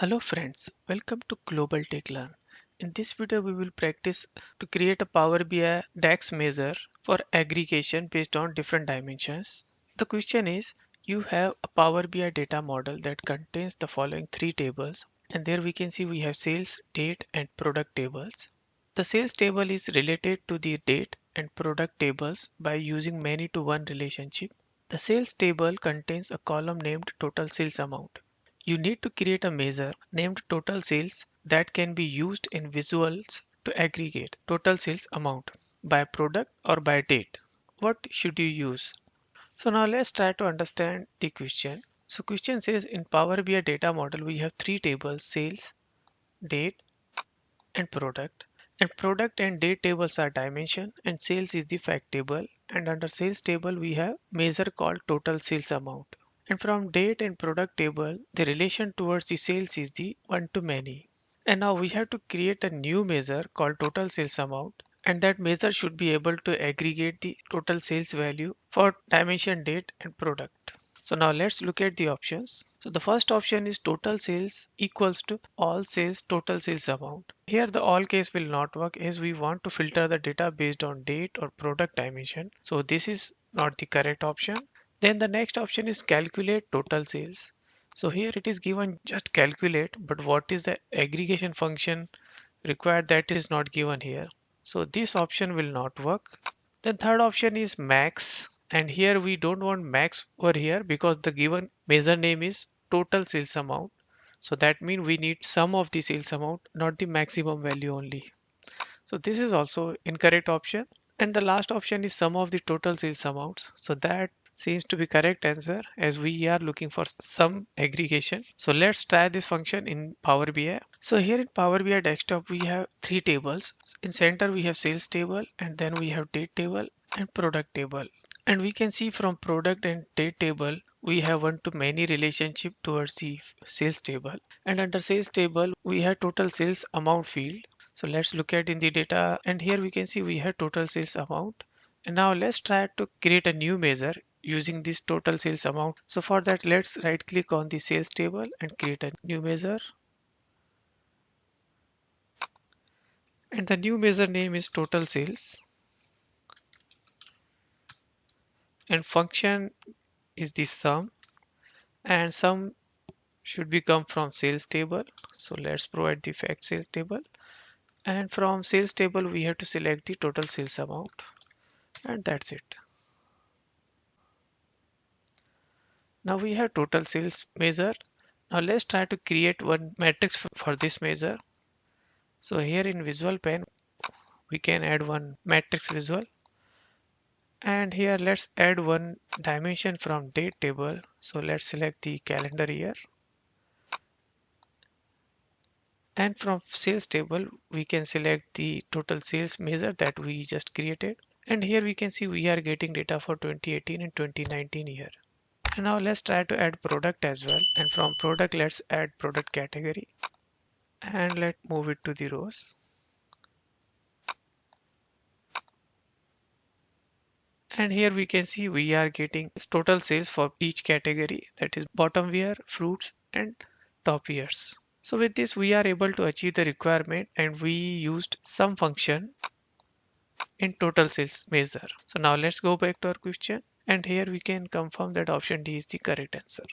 Hello friends, welcome to Global Tech Learn. In this video we will practice to create a Power BI DAX measure for aggregation based on different dimensions. The question is, you have a Power BI data model that contains the following three tables, and there we can see we have sales, date and product tables. The sales table is related to the date and product tables by using many to one relationship. The sales table contains a column named total sales amount. You need to create a measure named total sales that can be used in visuals to aggregate total sales amount by product or by date. What should you use? So now let's try to understand the question. So question says in Power BI data model we have three tables: sales, date and product. And product and date tables are dimension and sales is the fact table, and under sales table we have measure called total sales amount. And from date and product table, the relation towards the sales is the one to many. And now we have to create a new measure called total sales amount. And that measure should be able to aggregate the total sales value for dimension, date and product. So now let's look at the options. So the first option is total sales equals to all sales total sales amount. Here the all case will not work as we want to filter the data based on date or product dimension. So this is not the correct option. Then the next option is calculate total sales. So here it is given just calculate, but what is the aggregation function required, that is not given here. So this option will not work. Then third option is max, and here we don't want max over here because the given measure name is total sales amount. So that means we need sum of the sales amount, not the maximum value only. So this is also incorrect option. And the last option is sum of the total sales amounts. So that seems to be correct answer as we are looking for some aggregation. So let's try this function in Power BI. So here in Power BI desktop we have three tables. In center we have sales table, and then we have date table and product table. And we can see from product and date table we have one to many relationship towards the sales table. And under sales table we have total sales amount field. So let's look at in the data, and here we can see we have total sales amount. And now let's try to create a new measure using this total sales amount. So for that, let's right click on the sales table and create a new measure. And the new measure name is total sales. And function is the sum. And sum should be come from sales table. So let's provide the fact sales table. And from sales table, we have to select the total sales amount. And that's it. Now we have total sales measure. Now let's try to create one matrix for this measure. So here in visual pane, we can add one matrix visual. And here let's add one dimension from date table. So let's select the calendar year. And from sales table, we can select the total sales measure that we just created. And here we can see we are getting data for 2018 and 2019 year. And now let's try to add product as well. And from product, let's add product category. And let's move it to the rows. And here we can see we are getting total sales for each category, that is bottom wear, fruits and top wears. So with this we are able to achieve the requirement, and we used some function in total sales measure. So now let's go back to our question, and here we can confirm that option D is the correct answer.